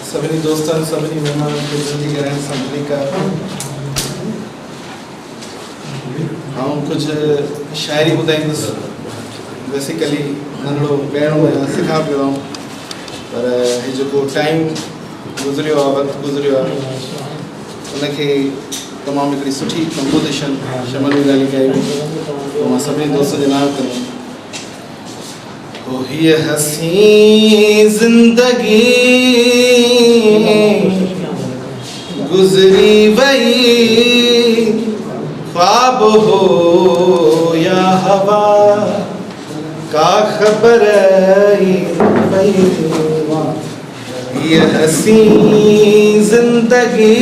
सभी दोस्तों सभी मेहमान के ज़िंदगी रहन संभली का हम कुछ शायरी ॿुधाईंदुसि। बेसिकली नंढड़ो ॻाइणो सिखा पियो पर हे जेको टाइम गुज़रियो आहे वक़्तु गुज़रियो आहे उनखे तमामु हिकिड़ी सुठी कंपोज़िशन शमल ॻाल्हि कई तो मां सभिनी दोस्तनि जे नाम कंदुमि। ये हसी जिंदगी गुजरी वही ख्वाब हो या हवा का खबर वही। ये हसी जिंदगी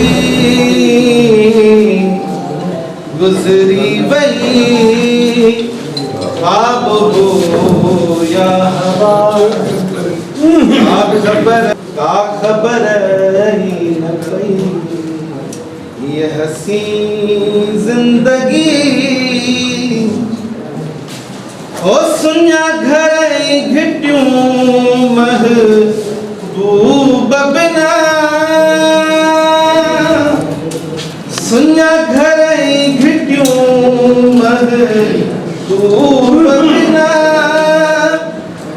गुजरी वही ख्वाब हो या हवा का खबर ही न कोई। ये हसी जिंदगी हो सुनिया घर घिटियूं महबूब बिना सुनिया घर घिटियूं महबूब बिना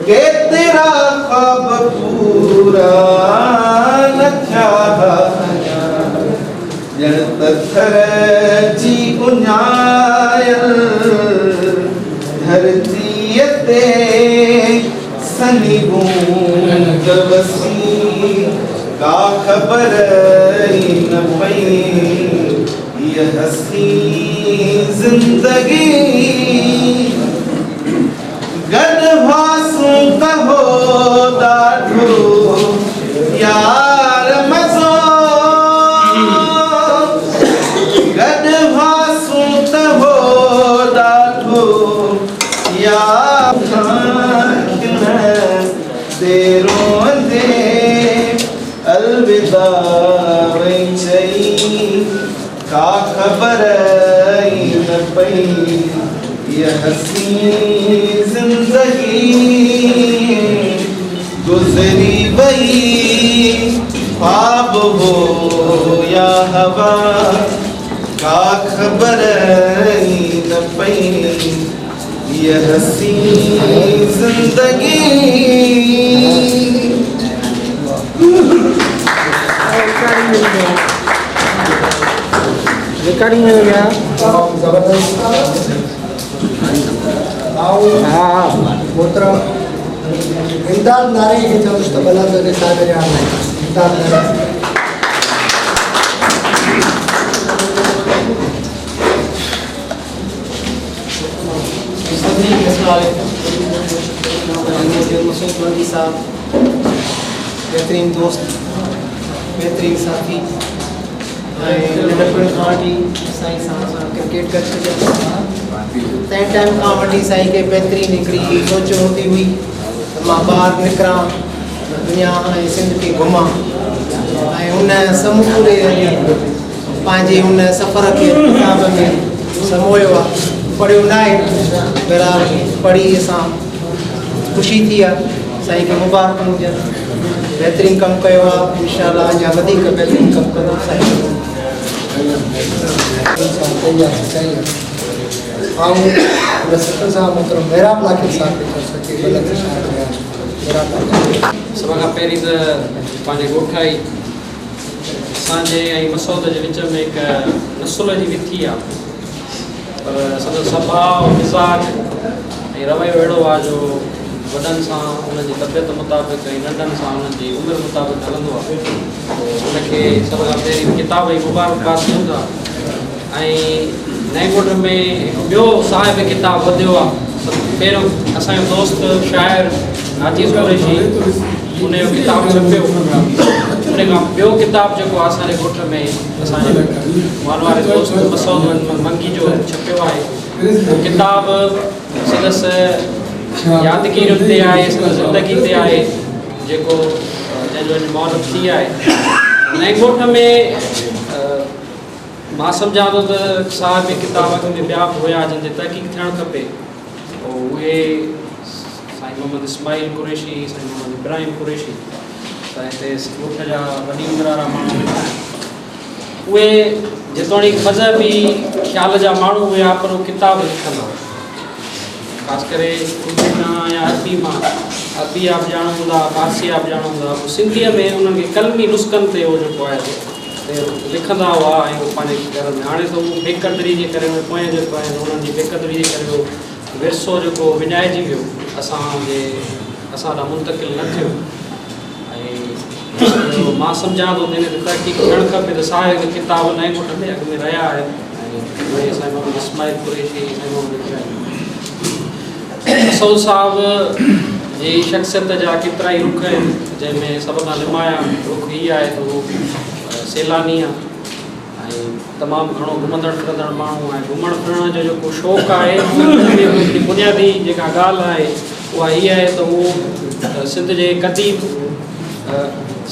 के तेरा ख्वाब पूरा न थिया जण पत्थर जी उञायल धरती ते सनी बूंद वसी का खबर न पई। ये हसी जिंदगी गढ़वासूं कहो ॾाढो यार मज़ो गढ़वासूं कहो ॾाढो यार तेरो दे अलविदा वही चई का खबर न पई। ये हसी जिंदगी गुजरी वही ख्वाब हो या हवा का खबर न पई। ये हसी जिंदगी रिकॉर्डिंग हो गया हाँ मोत्र इमदाद नारे के जब मुस्तकबिल के साथ यहाँ इमदाद नारे बेहतरीन दोस्त बेहतरीन साथी नंढपण खां वठी साईं सां क्रिकेट करे तंहिं टाइम खां वठी साईं खे बहितरीन हिकिड़ी सोच हूंदी हुई त मां ॿाहिरि निकिरां दुनिया ऐं सिंध खे घुमां ऐं हुन समूरे पंहिंजे हुन सफ़र खे किताब में समोयो आहे पढ़ियो न आहे बहरहाल पढ़ी असां ख़ुशी थी आहे। साईं खे मुबारक हुजनि बेहतरीन कमु कयो आहे इंशाअल्लाह अञा वधीक बहितरीन कमु कंदो साईं। सभ खां पहिरीं त पंहिंजे ॻोठ आई असांजे ऐं मसूद जे विच में हिकु नसुल जी विथी आहे पर सॼो स्वभाव मिज़ाज ऐं रवैयो अहिड़ो आहे जो वॾनि सां उनजी तबियत मुताबिक़ ऐं नंढनि सां उन्हनि जी उमिरि मुताबिक़ हलंदो आहे उनखे सभ खां पहिरीं किताब जी मुबारकबाद ॾियूं था। ऐं नए ॻोठ में हिकु ॿियो साहिब किताब वधियो आहे। पहिरियों असांजो दोस्त शाइर आजीज़ कुरैशी उन जो किताब छपियो उन खां ॿियो किताब जेको आहे असांजे ॻोठ में असांजे मान वारे दोस्त मसूद मंगी जो छपियो आहे उहो किताब संदसि यादगिरियुनि ते आहे संदसि ज़िंदगी ते आहे जेको जंहिंजो मौत थी आहे। नए ॻोठ में मां सम्झां थो त साहिब किताब में ॿिया बि हुया जिन ते तहक़ीक़ थियणु खपे उहे साईं साईं मोहम्मद इस्माइल कुरैशी, साईं मोहम्मद इब्राहिम कुरैशी, त हिते ॻोठ जा वॾी उमिरि वारा माण्हू वेठा आहिनि। उहे जेतोणीकि मज़हबी ख़्याल जा माण्हू हुआ पर उहे किताब लिखंदा हुआ, ख़ासि करे उर्दू मां या अरबी मां। अरबी आप ॼाण हूंदा, फारसी आप ॼाण हूंदा, पोइ सिंधीअ में उन्हनि खे कलमी नुस्ख़नि ते उहो जेको आहे लिखंदा हुआ ऐं उहो पंहिंजे घर में। हाणे त उहो बेक़दरी जे करे पोयां जेको आहिनि उन्हनि जी बेक़दरी जे करे उहो विरसो जेको विञाइजी वियो, असां ॾांहुं मुंतक़िल न थियो। ऐं मां सम्झां थो त हिन ते तहक़ीक़ थियणु खपे त साहिब किताब नए ॻोठ में अॻ में रहिया आहिनि ऐं उहे साईं मोहम्मद इस्माइल कुरैशी, साईं मोहम्मद इब्राहिम असद साहिब जी शख़्सियत जा केतिरा ई रुख आहिनि, जंहिंमें सभ खां नुमाया रुख हीअ आहे त उहो सैलानी आहे ऐं तमामु घणो घुमंदड़ फिरंदड़ माण्हू आहे। घुमण फिरण जो जेको शौक़ु आहे उनजी बुनियादी जेका ॻाल्हि आहे उहा हीअ आहे त उहो सिंध जे क़दीम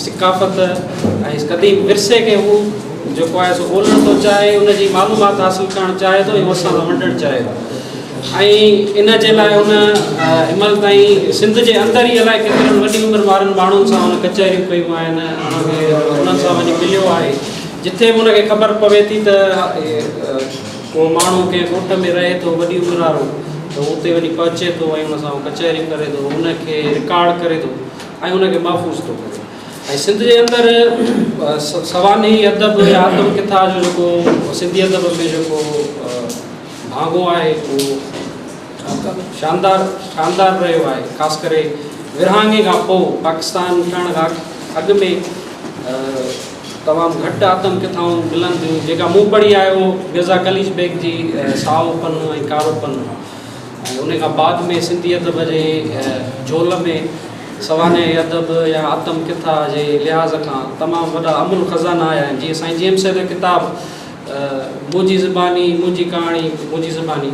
सिकाफ़त ऐं क़दीम विरसे खे हू जेको आहे सो ॻोल्हणु थो चाहे, उनजी मालूमात हासिलु करणु चाहे थो ऐं असां सां वंडणु चाहे थो। ऐं इन जे लाइ हुन हिनमहिल ताईं सिंध जे अंदरि ई अलाए केतिरनि वॾी उमिरि वारनि माण्हुनि सां हुन कचहरियूं कयूं आहिनि, उन्हनि सां वञी मिलियो आहे। जिथे बि हुनखे ख़बर पवे थी त को माण्हू कंहिं ॻोठ में रहे थो वॾी उमिरि वारो, त उते वञी पहुचे थो ऐं हुन सां कचहरियूं करे थो, हुनखे रिकॉर्ड करे थो ऐं हुनखे महफ़ूज़ थो करे। ऐं सिंध जे अंदरि सवानी अदब या आतम किथा जो जेको सिंधी अदब में जेको भाङो आहे उहो शानदार रहियो आहे। ख़ासि करे विरहाङे खां पोइ पाकिस्तान ठहण खां अॻु में तमामु घटि आतम किथाऊं मिलनि थियूं। जेका मूं पढ़ी आहे उहो मिर्ज़ा कलीज बेग जी साओ पन ऐं कारो पन, ऐं उन खां बाद में सिंधी अदब जे झोल में सवाने अदब या आतम किथा जे लिहाज़ खां तमामु वॾा अमुल ख़ज़ाना आया आहिनि। जीअं साईं जेम्स जो किताब मुंहिंजी ज़बानी मुंहिंजी कहाणी मुंहिंजी ज़बानी,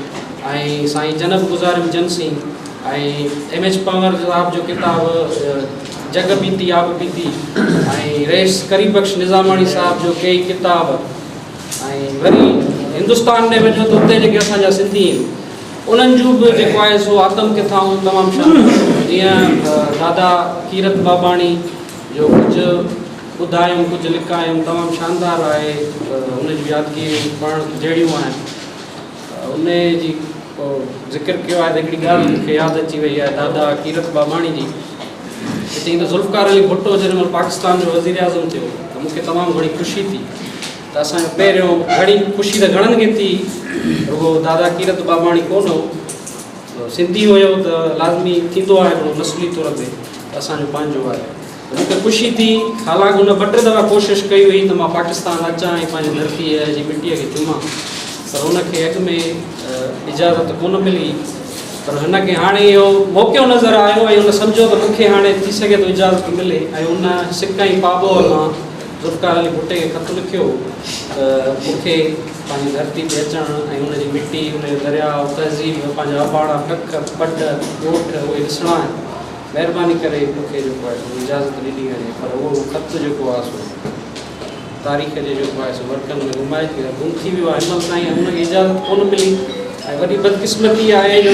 ऐं साईं जनब गुज़ारिम जनसी, ऐं M.H. पंवर साहिब जो किताब जग बीती आब बीती, ऐं रेस करीबख्श निज़ामाणी साहिब जो कई किताब। ऐं वरी हिंदुस्तान में वञो त उते जेके असांजा सिंधी आहिनि उन्हनि जूं बि जेको आहे सो आतम किथाऊं तमामु शानदार। जीअं दादा कीरत बाबाणी जो कुझु ॿुधायूं कुझु लिकायूं तमामु शानदार आहे, उनजी यादगिरी पढ़णु जहिड़ियूं आहिनि। उन जी ज़िक्र कयो आहे त हिकिड़ी ॻाल्हि मूंखे यादि अची वई आहे दादा कीरत बाबाणी जी। हिते त ज़ुल्फ़कार अली भुट्टो जॾहिं पाकिस्तान जो वज़ीर आज़म थियो त मूंखे तमामु घणी ख़ुशी थी। त असांजो पहिरियों घणी ख़ुशी त घणनि खे थी, रुगो दादा कीरत बाबाणी कोन हो, सिंधी हुयो त लाज़मी थींदो आहे हिकिड़ो नस्ली तौर ते असांजो पंहिंजो आहे। मूंखे ख़ुशी थी, हालांकि हुन ॿ टे दफ़ा कोशिशि कई हुई त मां पाकिस्तान अचां ऐं पंहिंजी धरतीअ जी मिटीअ खे चुमां, पर हुनखे अॻु में इजाज़त कोन मिली। पर हिनखे हाणे इहो मौक़ो नज़र आयो ऐं हुन सम्झो त मूंखे हाणे थी सघे थो इजाज़त मिले, ऐं हुन सिक ऐं पाबोल मां ज़ुल्फ़कार अली भुट्टे खे ख़त लिखियो त मूंखे पंहिंजी धरती ते अचणु ऐं हुनजी मिटी, हुनजो दरियाउ, तहज़ीब, पंहिंजा अबाड़ा कख पट ॻोठ उहे ॾिसणा आहिनि। महिरबानी करे मूंखे जेको आहे इजाज़त ॾिनी वञे। पर उहो ख़त जेको आहे सो तारीख़ जे जेको आहे सो वर्कनि में घुमाइजी गुम थी वियो आहे। हिन ताईं हुनखे इजाज़त कोन मिली। ऐं वॾी बदकिस्मती आहे जो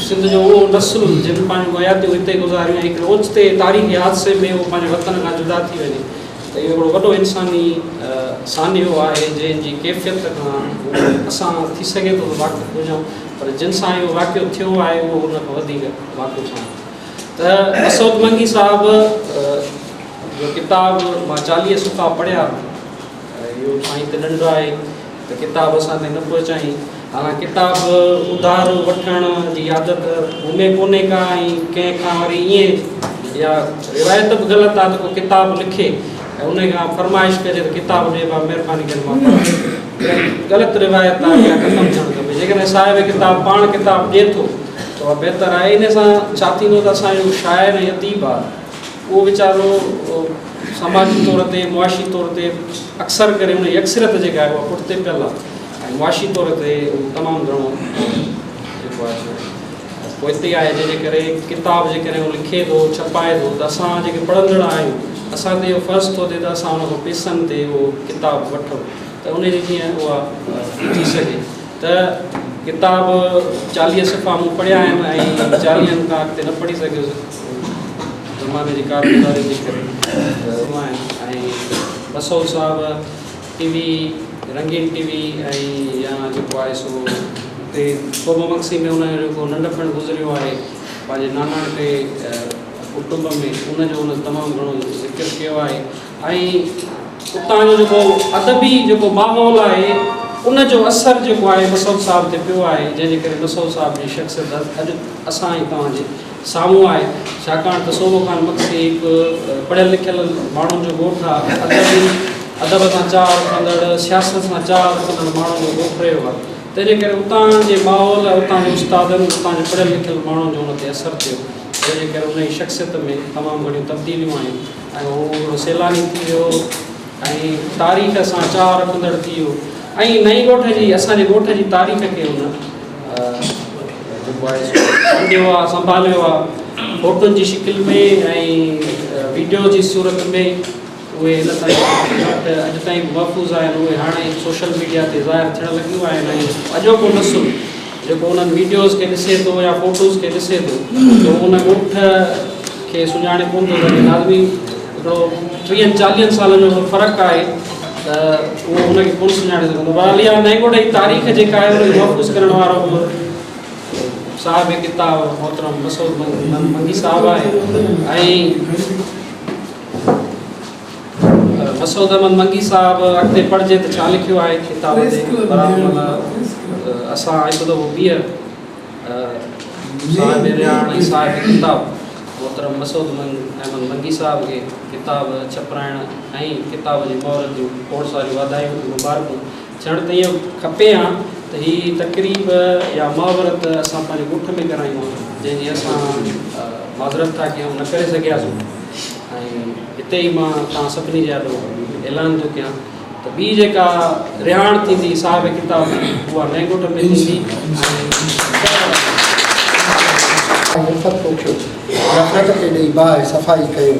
सिंध जो उहो नस्ल जिन पंहिंजूं हयातियूं हिते गुज़ारियूं, हिकिड़े ओचिते तारीख़ी हादसे में उहो पंहिंजे वतन खां जुदा थी वञे, त इहो हिकिड़ो वॾो इंसानी सानियो आहे जंहिंजी कैफ़ियत खां असां थी सघे थो वाक़ुफ़ु हुजूं, पर जिन सां इहो वाक़ियो थियो आहे उहो हुन खां वधीक वाक़ुफ़ु आहे। त असद मंगी साहिब जो किताब मां 40 सुफ़ा पढ़िया, इहो साईं त नंढो आहे त किताब असां ताईं न पहुचाई। हालांकि किताब उधार वठण जी आदत घुमे कोन्हे का, ऐं कंहिंखां वरी ईअं या रिवायत बि ग़लति आहे त को किताब लिखे ऐं उन खां फरमाइश कजे त किताब ॾे मां महिरबानी करे मां ग़लति रिवायत आहे या ख़तमु थियणु खपे। जेकॾहिं साहिब किताब पाण किताब ॾिए थो त उहा बहितर आहे। इन सां छा थींदो त असांजो शाइर ऐं अदीब आहे उहो वीचारो समाजी तौर ते मुआशी तौर ते अक्सर करे उनजी अक्सरियत जेका आहे उहा पुठिते पियल आहे, ऐं मुआशी तौर ते तमामु घणो जेको आहे पोइ हिते आहे जंहिंजे करे किताब जेकॾहिं उहो लिखे थो छपाए थो त असां जेके पढ़ंदड़ आहियूं असां ते इहो फ़र्ज़ु थो थिए त असां हुन खां पैसनि ते उहो किताब वठूं त उनजी जीअं उहा थी सघे। त किताब 40 सफ़ा मूं पढ़िया आहिनि ऐं 40 खां अॻिते न पढ़ी सघियुसि ज़माने जी कारगुज़ारी जे करे ऐं मसूद साहिबु टीवी रंगीन टीवी ऐं या जेको आहे सो हुते सोम मक्सी में उनजो जेको नंढपण गुज़रियो आहे पंहिंजे नानाणे कुटुंब में उनजो उन तमामु घणो ज़िक्र कयो आहे ऐं उतां जो जेको अदबी जेको माहौल आहे उनजो असरु जेको आहे मसूद साहिब ते पियो आहे जंहिंजे करे मसूद साहिब जी शख़्सियत अॼु असां ऐं तव्हांजे साम्हूं आहे छाकाणि त सोबो ख़ान मक्सी हिकु पढ़ियल लिखियल माण्हुनि जो ॻोठु आहे अदब सां चाह रखंदड़ सियासत सां चाह रखंदड़ माण्हुनि जो ॻोठु रहियो आहे तंहिंजे करे उतां जे माहौल उतां जे उस्तादनि उतां जे पढ़ियल लिखियल माण्हुनि जो उन ते असरु थियो जंहिंजे करे उन जी शख़्सियत में तमामु घणियूं तब्दीलियूं आहियूं ऐं उहो हिकिड़ो सैलानी थी वियो ऐं तारीख़ सां चाह रखंदड़ थी वियो ऐं नई ॻोठ जी असांजे ॻोठ जी तारीख़ खे हुन जेको आहे सम्झियो आहे संभालियो आहे फोटुनि जी शिकिल में ऐं वीडियो जी सूरत में उहे हिन ताईं अॼु ताईं महफ़ूज़ आहिनि उहे हाणे सोशल मीडिया ते ज़ाहिर थियणु लॻियूं आहिनि ऐं अॼोको नसुल जेको उन्हनि वीडियोज़ खे ॾिसे थो या फ़ोटोज़ खे ॾिसे थो त उन ॻोठ खे सुञाणे कोन थो सघे लाज़मी हिकिड़ो 30-40 सालनि जो फ़र्क़ु आहे त उहो हुनखे कोन सुञाणे सघंदो बहरहाल इहा नई ॻोठ जी तारीख़ जेका आहे उनखे महफ़ूज़ करण वारो साहिब किताब मोहतरम मसूद मंगी साहिबु आहे ऐं मसूद अहमद मंगी साहिबु अॻिते पढ़िजे त छा लिखियो आहे किताब ते बराबरि असां हिकु दफ़ो ॿीहर साहिब रियाण ऐं साहिब किताब मोहतरम मसूद अहमद मंगी साहिब खे किताब छपाइण ऐं किताब जी मोहरत जूं खोड़ सारियूं वाधायूं मुबारकूं थियणु त इहो खपे हा त हीअ तक़रीब या मुहावरत असां पंहिंजे ॻोठ में करायूं जंहिंजी असां माज़रत था कयूं न करे सघियासीं ऐं हिते ई मां तव्हां सभिनी जे ॾाढो ऐलान थो कयां त ॿी जेका रिहाण थींदी साहिब किताब उहा नए ॻोठ में थींदी नफ़रत खे ॾेई बाहि सफ़ाई कयो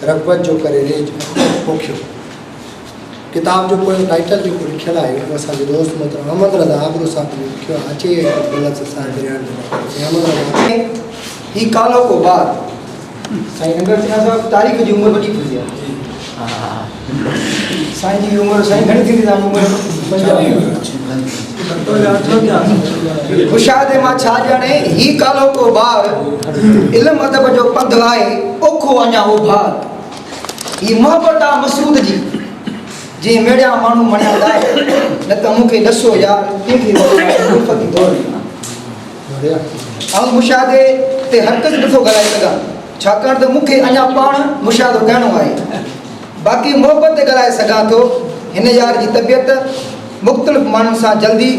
रग़बत जो करे रेज पोखियो किताब जो पोइ टाइटल जेको लिखियलु आहे उहो असांजे दोस्त मोहतरम अहमद रज़ा आबरू साहिब ने लिखियो आहे अचे ग़लति साहिब अहमद रज़ा ही कालो को बाद साईं नगर सिंह साहिब तारीख़ जी उमिरि वॾी थींदी आहे साईं जी उमिरि साईं घणी थींदी तव्हांजी उमिरि मुशाहिदे मां छा ॼाणे ही कालो को बार इल्म अदब जो पंधु आहे ओखो अञा उहो भार ही मोहबत आहे मसूद जी जीअं मेड़िया माण्हू मञंदा न त मूंखे ॾसो यार ऐं मुशाहिदे ते हरकत नथो ॻाल्हाए सघां छाकाणि त मूंखे अञा पाण मुशाहिदो करिणो आहे बाक़ी मोहबत ते ॻाल्हाए सघां थो हिन यार जी तबियत मुख़्तलिफ़ माण्हुनि सां जल्दी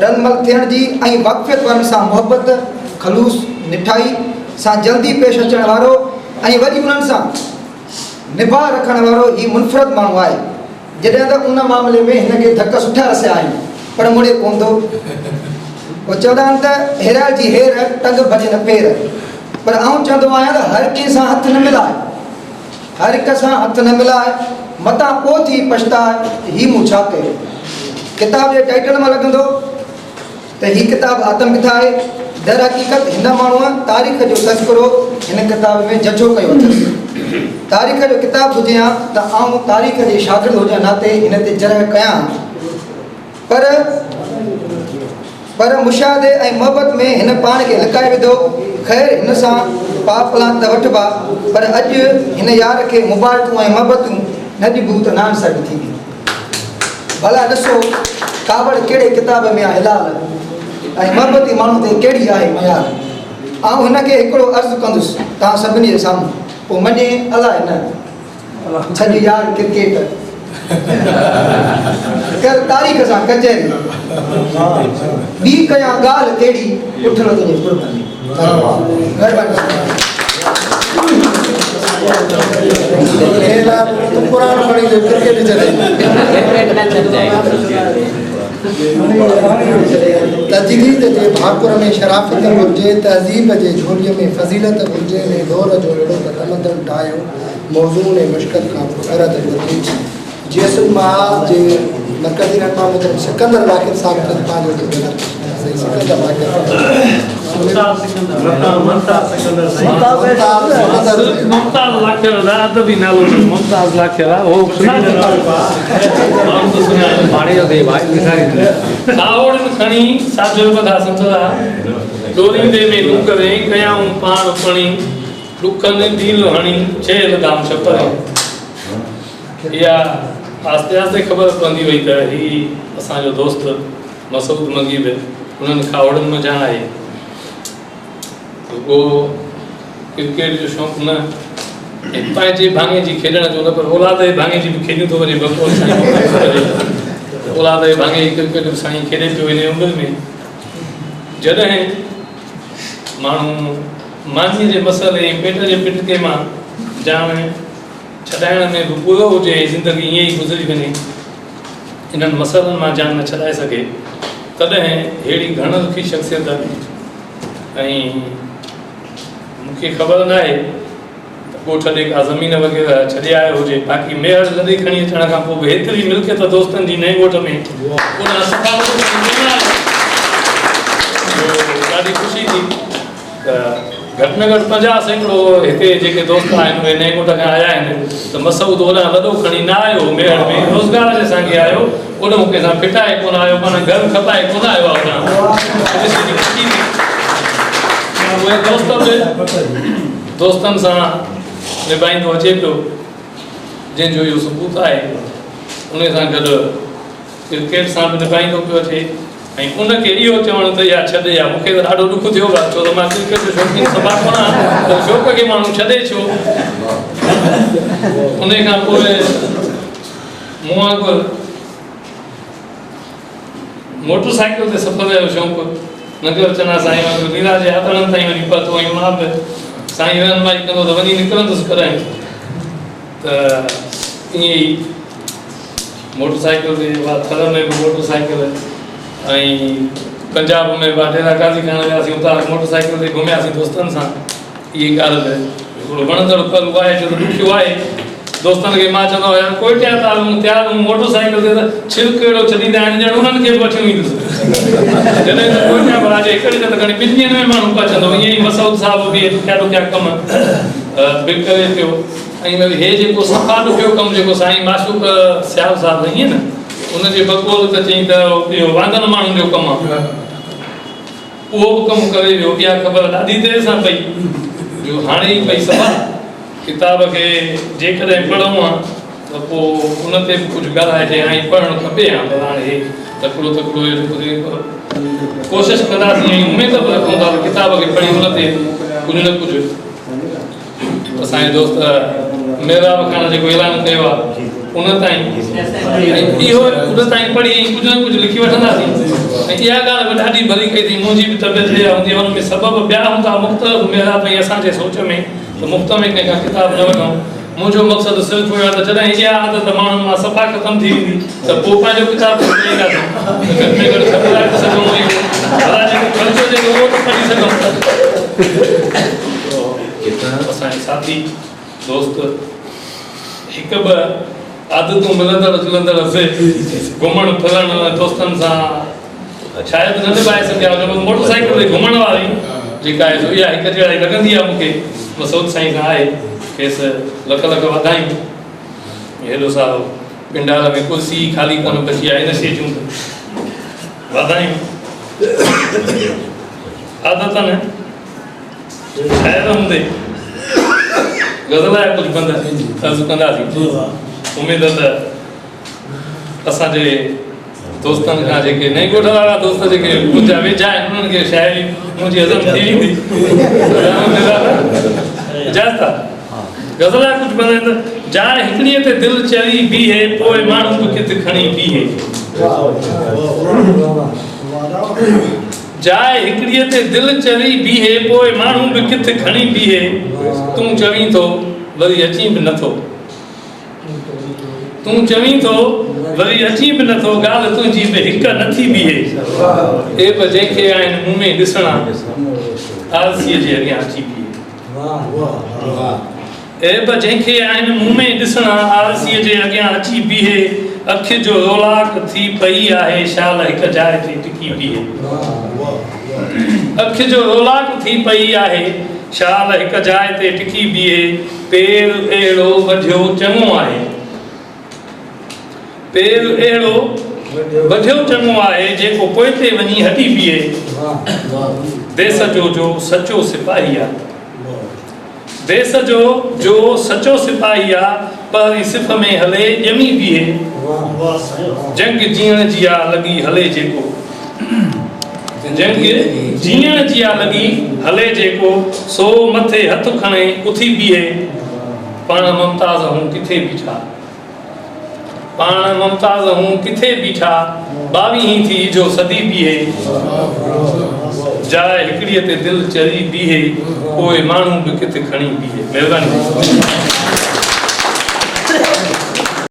रलमल थियण जी ऐं वाक़फ़ियत वारनि सां मुहबत खलूस निठाई सां जल्दी पेश अचण वारो ऐं वरी उन्हनि सां निभाह रखण वारो ही मुनफ़रद माण्हू आहे जॾहिं त उन मामले में हिनखे धक सुठा रसिया आहिनि पर मुड़े कोन थो पोइ चवंदा आहिनि त हेराइण जी हेर टंग भॼे न पेर पर आउं चवंदो आहियां त हर कंहिं सां हथु न मिलाए हर हिक सां हथु न मिलाए मतां पोइ थी पछताए ही मूं छा कयो किताब जे टाइटल मां लॻंदो त हीअ किताब आतमकथा आहे दर हक़ीक़त हिन माण्हूअ तारीख़ जो तज़किरो हिन किताब में जजो कयो अथसि तारीख़ जो किताब हुजे हा त आउं तारीख़ जे शागिर्द हुजण नाते हिन ते जरह कयां पर मुशाहिदे ऐं मोहबत में हिन पाण खे लिकाए विधो ख़ैर हिन सां पाप पलान त वठिबा पर अॼु हिन यार खे मुबारकूं ऐं मोहबतूं न ॾिबूं त नान साबित थींदी भला ॾिसो कावड़ कहिड़े किताब में आहे हिलाल ऐं मोहबती माण्हू ते कहिड़ी आहे मयार आउं हिनखे हिकिड़ो अर्ज़ु कंदुसि तव्हां सभिनी जे साम्हूं पोइ मञे अलाए न छॾ यार क्रिकेट कर तारीख़ सां कचहरी ॿी कयां ॻाल्हि कहिड़ी उथण तुंहिंजे कुर्बानी पुराण पढ़ी क्रिकेट तजदीद जे भाकुर में शराफ़त घुरिजे तहज़ीब जे झोलीअ में फज़ीलत घुरिजे ने दौर जो अहिड़ो त तमदन ठाहियो मौज़ून ऐं मुश्किल खां फ़रत घुरिजे जेसुमा जे मरकज़ी रहनुमा सिकंदर वाकिर साहिब पंहिंजो साईं सिकंदर वाक़िया मुमताज़ लाखे अदबी नालो मुमताज़ लाखे हो सावड़न खणी साजो बधा संतरा डोरींदे में लूक रे कयाऊं पाण पणी लुकन दील हणी छेल दाम छपरे या आस्ते आस्ते खबर पवंदी वई त ही असांजो दोस्त मसूद मगीब उन्हनि खावड़नि में जान आहे वो क्रिकेट जो शौक़ु न पंहिंजे भाङे जी खेॾण जो न पर औलाद जे भाङे जी बि खेॾियूं थो वञे बकोर साईं औलाद जे भाङे जी क्रिकेट साईं खेॾे पियो हिन उमिरि में जॾहिं माण्हू मानीअ जे मसइले ऐं पेट जे पिटके मां जान छॾाइण में बि पूरो हुजे ज़िंदगी ईअं ई गुज़री वञे इन्हनि मसइलनि मां जान न छॾाए सघे तॾहिं अहिड़ी घण दुखी शख़्सियत ऐं मूंखे ख़बर न आहे ॻोठ ॾे का ज़मीन वग़ैरह छॾे आयो हुजे बाक़ी मेहर नदी खणी अचण खां पोइ बि हेतिरी मिल्कियत दोस्तनि जी नए ॻोठ में ॾाढी ख़ुशी थी त घटि में घटि 50 सैकड़ो हिते जेके दोस्त आहिनि उहे नए ॻोठ खां आया आहिनि त मसूद ओॾां वॾो खणी न आयो मेहर में रोज़गार जे सांगे आयो ओॾो कंहिंसां फिटाए कोन आयो माना घरु खपाए कोन आयो आहे उहे दोस्त बि दोस्तनि सां निभाईंदो अचे पियो जंहिंजो इहो सबूत आहे उन सां गॾु क्रिकेट सां बि निभाईंदो पियो अचे ऐं उनखे इहो चवणु त या छॾे या मूंखे त ॾाढो ॾुख थियो आहे छो त मां क्रिकेट जो शौक़ीन सभा कोन आहियां त शौक़ खे माण्हू छॾे छो उन खां पोइ मूं वांगुरु मोटर साइकिल ते सफ़र जो शौक़ु नगर चना साईं वांगुरु मीरा जे हथड़नि ताईं वञी पहुतो ऐं मां बि साईं रहनुमाई कंदो त वञी निकिरंदुसि कराइण त ईअं ई मोटर साइकिल ते थर में बि मोटर साइकिल ऐं पंजाब में बि डेरा गाज़ी खान वियासीं उतां मोटर साइकिल ते घुमियासीं दोस्तनि सां इहा ॻाल्हि हिकिड़ो वणंदड़ पल आहे छो त ॾुखियो आहे दोस्तनि खे मां चवंदो आहियां कोई तयारु हूं मोटर साइकिल ते त छिलक अहिड़ो छॾींदा आहिनि ॼण उन्हनि खे बि वठी ईंदुसि जॾहिं त कोई आज हिकिड़े न त खणी 2 ॾींहंनि में माण्हू पहुचंदो ईअं ई मसूद साहिब बि ॾुखिया ॾुखिया कम बि करे पियो ऐं वरी हे जेको सफ़ा ॾुखियो कमु जेको साईं माशूक सियाल साहिब ईअं न उनजे बकोल त चई त इहो वांदनि माण्हुनि जो कमु आहे उहो बि कमु करे वियो इहा ख़बर ॾाढी देरि सां पई जो हाणे ई पई सफ़ा किताब खे जेकॾहिं पढ़ूं आहे त पोइ उन ते बि कुझु ॻाल्हाए चई हाणे पढ़णु खपे हा पर हाणे हे तकिड़ो कोशिशि कंदासीं ऐं उमेद बि रखूं था त किताब खे पढ़ी उन ते कुझु न कुझु असांजे दोस्त मेहराब खान जेको ऐलान कयो आहे उन ताईं इहो उन ताईं पढ़ी कुझु न कुझु लिखी वठंदासीं ऐं इहा ॻाल्हि बि ॾाढी भली कई अथई मुंहिंजी बि तबियत इहा हूंदी आहे हुन में सबब ॿिया हूंदा मुख़्तलिफ़ मेहराब ऐं असांजे सोच में त मुफ़्त में कंहिंखां किताब न वठूं मुंहिंजो मक़सदु सिर्फ़ु हुयो आहे त जॾहिं इहा आदत माण्हुनि मां सफ़ा ख़तमु थी वेंदी त पोइ पंहिंजो किताब ॾींदासीं घटि में घटि ख़बर आहे सघूं भला जेको ख़र्चो जेको उहो बि पढ़ी सघूं असांजे साथी दोस्त हिकु ॿ आदतूं मिलंदड़ जुलंदड़ घुमण फिरण दोस्तनि सां शायदि न निभाए सघिया मोटर साइकिल ते घुमण वारी जेका आहे इहा हिकु जहिड़ी लॻंदी आहे मूंखे मसूद साईं सां आहे खेसि लख लख वाधायूं हेॾो सारो पिंडार में कुर्सी ख़ाली कोन बची आहे इन शइ जूं वाधायूं आदतनि शाइर हूंदे गज़ल आहे कुझु बंदि अर्ज़ु कंदासीं उमेद त असांजे दोस्तनि खां जेके नई ॻोठ वारा दोस्त जेके मुंहिंजा वेझा आहिनि उन्हनि खे शाइरी मुंहिंजी हज़म थी वेंदी इजाज़त आहे गज़ल आहे कुझु बंदि त जाइ हिकिड़ीअ ते दिलि चरी बीहे पोइ माण्हू बि किथे खणी बीहे जाइ हिकिड़ीअ ते दिलि चरी बीहे पोइ माण्हू बि किथे खणी बीहे तूं चवीं थो वरी अची बि नथो तूं चवीं थो वरी अची बि नथो ॻाल्हि तुंहिंजी बि हिकु नथी बीहे हे बि जंहिंखे आहिनि मुंहुं में ॾिसणा आलसीअ जे अॻियां अची बीहे ए ब जंहिंखे आहिनि मुंहुं में ॾिसणा आरसीअ जे अॻियां अची बीहे अखि जो रोलाक थी पई आहे शाल हिक जाइ ते टिकी बीहे अखि जो रोलाक थी पई आहे शाल हिक जाइ ते टिकी बीहे पेर अहिड़ो वधियो चङो आहे पेर अहिड़ो वधियो चङो आहे जेको पोइ ते वञी हटी बीहे देश जो सचो सिपाही आहे देश जो सचो सिपाही आहे पहिरीं सिफ़ में हले ॼमी बीहे जंग जीअण जी आहे लॻी हले जेको जंग जीअण जी आहे लॻी हले जेको सो मथे हथ खणे उथी बीहे पाण मुमताज़ हूं किथे बीठा पाण मुमताज़ हूं किथे बीठा 22 थी जो सदी बीहे जाइ हिकिड़ीअ ते दिलि चरी बीहे पोइ माण्हू बि किथे खणी बीहे महिरबानी